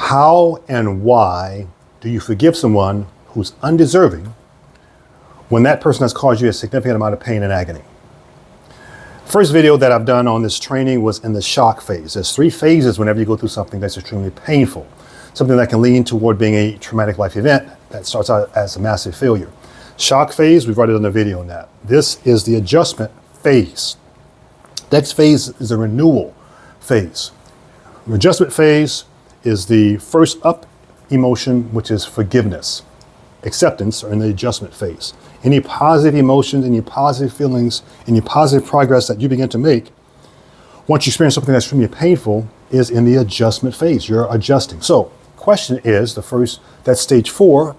How and why do you forgive someone who's undeserving when that person has caused you a significant amount of pain and agony? First video that I've done on this training was in the shock phase. There's 3 phases whenever you go through something that's extremely painful, something that can lead toward being a traumatic life event that starts out as a massive failure. Shock phase, we've already done a video on that. This is the adjustment phase. Next phase is the renewal phase. The adjustment phase is the first up emotion, which is forgiveness. Acceptance are in the adjustment phase. Any positive emotions, any positive feelings, any positive progress that you begin to make once you experience something that's extremely painful is in the adjustment phase. You're adjusting. So, question is that's stage 4,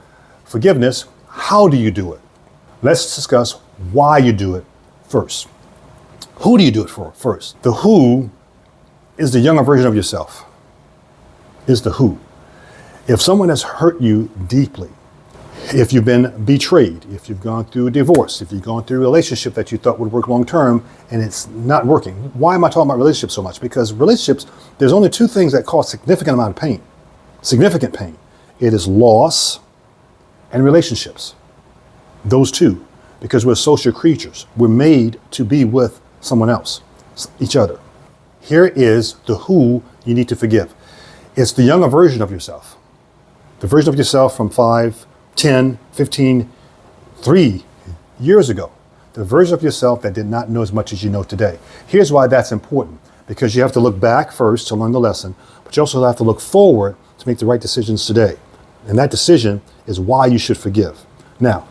forgiveness. How do you do it? Let's discuss why you do it first. Who do you do it for first? The who is the younger version of yourself. Is the who. If someone has hurt you deeply, if you've been betrayed, if you've gone through a divorce, if you've gone through a relationship that you thought would work long term and it's not working. Why am I talking about relationships so much? Because relationships, there's only 2 things that cause significant amount of pain. Significant pain. It is loss and relationships. Those 2. Because we're social creatures. We're made to be with someone else, each other. Here is the who you need to forgive. It's the younger version of yourself. The version of yourself from 5, 10, 15, 3 years ago. The version of yourself that did not know as much as you know today. Here's why that's important. Because you have to look back first to learn the lesson, but you also have to look forward to make the right decisions today. And that decision is why you should forgive. Now,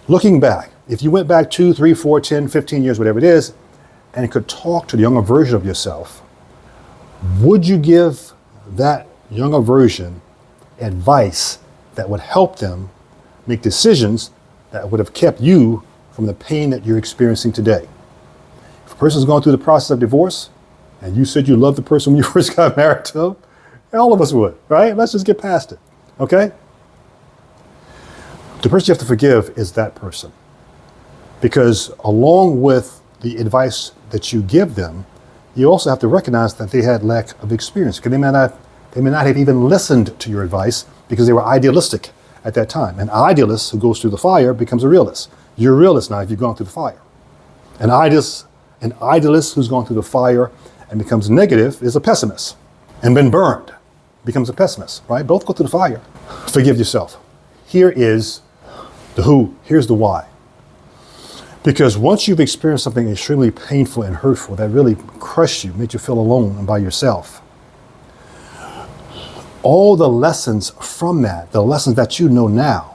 looking back, if you went back 2, 3, 4, 10, 15 years, whatever it is, and could talk to the younger version of yourself, would you give that younger version advice that would help them make decisions that would have kept you from the pain that you're experiencing today? If a person's going through the process of divorce and you said you loved the person when you first got married to them, all of us would, right? Let's just get past it, okay? The person you have to forgive is that person. Because along with the advice that you give them, you also have to recognize that they had lack of experience. Because they may not have even listened to your advice because they were idealistic at that time. An idealist who goes through the fire becomes a realist. You're a realist now if you've gone through the fire. An idealist who's gone through the fire and becomes negative is a pessimist. And been burned becomes a pessimist, right? Both go through the fire. Forgive yourself. Here is the who, here's the why. Because once you've experienced something extremely painful and hurtful that really crushed you, made you feel alone and by yourself, all the lessons from that, the lessons that you know now,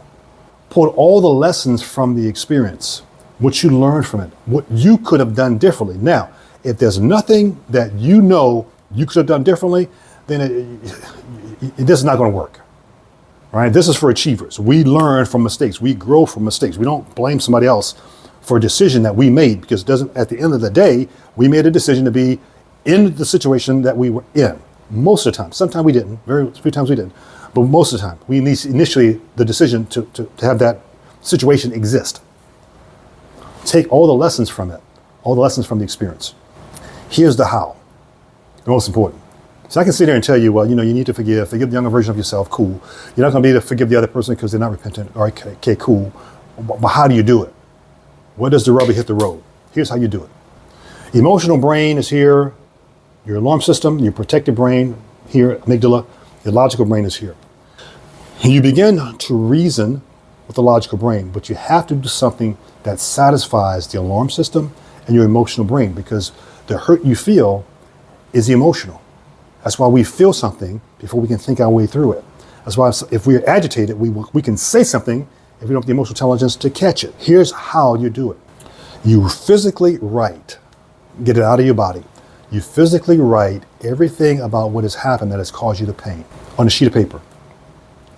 pull all the lessons from the experience, what you learned from it, what you could have done differently. Now, if there's nothing that you know you could have done differently, then this is not going to work. Right? This is for achievers. We learn from mistakes. We grow from mistakes. We don't blame somebody else for a decision that we made, because it doesn't, at the end of the day, we made a decision to be in the situation that we were in. Most of the time. Sometimes we didn't. Very few times we didn't. But most of the time, we initially the decision to have that situation exist. Take all the lessons from it, all the lessons from the experience. Here's the how, the most important. So I can sit there and tell you, well, you need to forgive the younger version of yourself, cool. You're not going to be able to forgive the other person because they're not repentant. All right, okay, cool. But how do you do it? Where does the rubber hit the road? Here's how you do it. Emotional brain is here. Your alarm system, your protective brain here, amygdala. Your logical brain is here. You begin to reason with the logical brain, but you have to do something that satisfies the alarm system and your emotional brain, because the hurt you feel is emotional. That's why we feel something before we can think our way through it. That's why if we're agitated, we can say something if we don't have the emotional intelligence to catch it. Here's how you do it. You physically write, get it out of your body. You physically write everything about what has happened that has caused you the pain on a sheet of paper.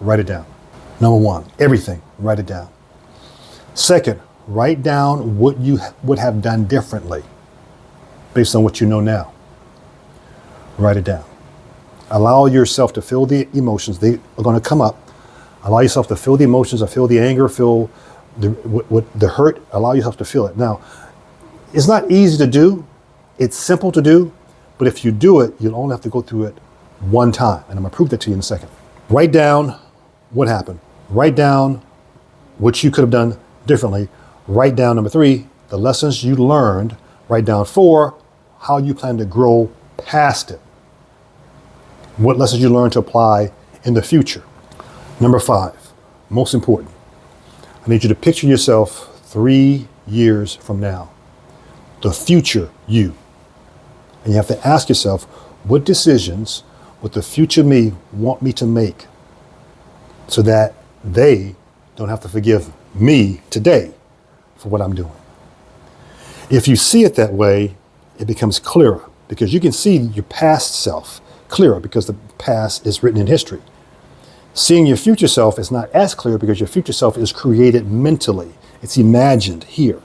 Write it down. Number 1, everything, write it down. Second, write down what you would have done differently based on what you know now. Write it down. Allow yourself to feel the emotions. They are going to come up. Allow yourself to feel the emotions, or feel the anger, feel the hurt. Allow yourself to feel it. Now, it's not easy to do. It's simple to do. But if you do it, you'll only have to go through it one time. And I'm going to prove that to you in a second. Write down what happened. Write down what you could have done differently. Write down, number 3, the lessons you learned. Write down 4, how you plan to grow past it. What lessons you learned to apply in the future. Number 5, most important, I need you to picture yourself 3 years from now, the future you. And you have to ask yourself, what decisions would the future me want me to make so that they don't have to forgive me today for what I'm doing? If you see it that way, it becomes clearer because you can see your past self clearer because the past is written in history. Seeing your future self is not as clear because your future self is created mentally. It's imagined here.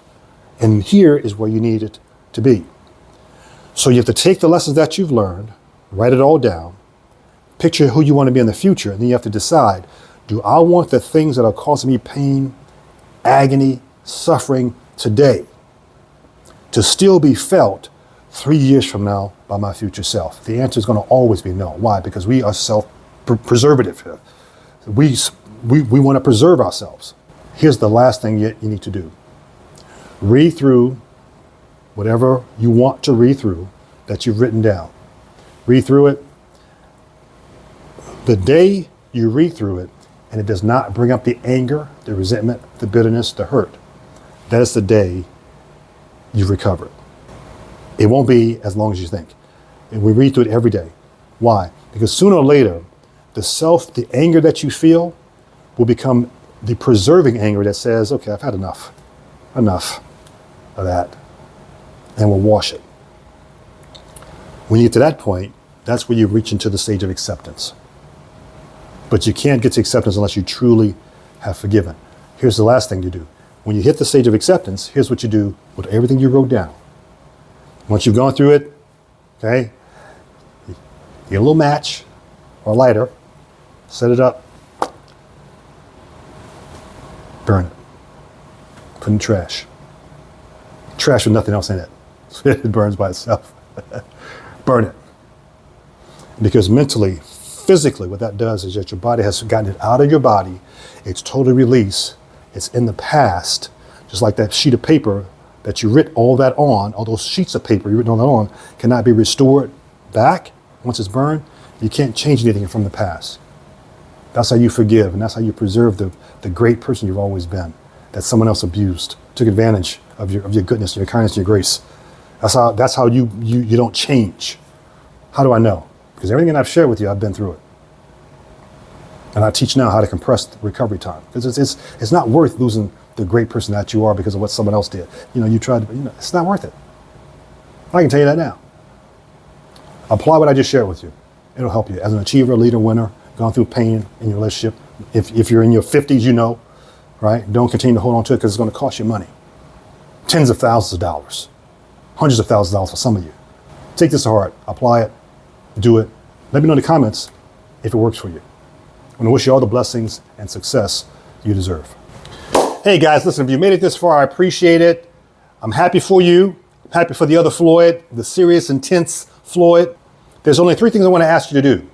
And here is where you need it to be. So you have to take the lessons that you've learned, write it all down, picture who you want to be in the future, and then you have to decide, do I want the things that are causing me pain, agony, suffering today to still be felt 3 years from now by my future self? The answer is going to always be no. Why? Because we are self-preservative here. We want to preserve ourselves. Here's the last thing you need to do. Read through whatever you want to read through that you've written down. Read through it. The day you read through it and it does not bring up the anger, the resentment, the bitterness, the hurt, that is the day you've recovered. It won't be as long as you think. And we read through it every day. Why? Because sooner or later, the anger that you feel will become the preserving anger that says, okay, I've had enough of that, and we'll wash it. When you get to that point, that's where you reach into the stage of acceptance. But you can't get to acceptance unless you truly have forgiven. Here's the last thing you do. When you hit the stage of acceptance, here's what you do with everything you wrote down. Once you've gone through it, okay, you get a little match or lighter, set it up, burn it, put it in trash. Trash with nothing else in it. It burns by itself. Burn it. Because mentally, physically, what that does is that your body has gotten it out of your body. It's totally released. It's in the past. Just like that sheet of paper that you writ all that on, all those sheets of paper you written all that on, cannot be restored back once it's burned. You can't change anything from the past. That's how you forgive, and that's how you preserve the great person you've always been, that someone else abused, took advantage of your goodness, your kindness, your grace. That's how you don't change. How do I know? Because everything that I've shared with you, I've been through it. And I teach now how to compress the recovery time. Because it's not worth losing the great person that you are because of what someone else did. You tried to, it's not worth it. I can tell you that now. Apply what I just shared with you. It'll help you as an achiever, leader, winner, gone through pain in your relationship. If you're in your 50s, right? Don't continue to hold on to it because it's going to cost you money. Tens of thousands of dollars. Hundreds of thousands of dollars for some of you. Take this to heart. Apply it. Do it. Let me know in the comments if it works for you. I want to wish you all the blessings and success you deserve. Hey guys, listen, if you made it this far, I appreciate it. I'm happy for you. I'm happy for the other Floyd, the serious, intense Floyd. There's only 3 things I want to ask you to do.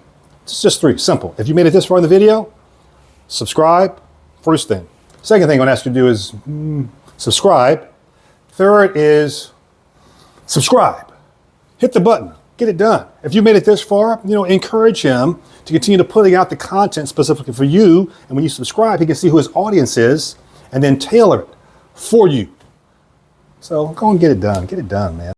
It's just 3, simple. If you made it this far in the video, subscribe, first thing. Second thing I want to ask you to do is subscribe. Third is subscribe. Hit the button. Get it done. If you made it this far, encourage him to continue to putting out the content specifically for you. And when you subscribe, he can see who his audience is and then tailor it for you. So go and get it done. Get it done, man.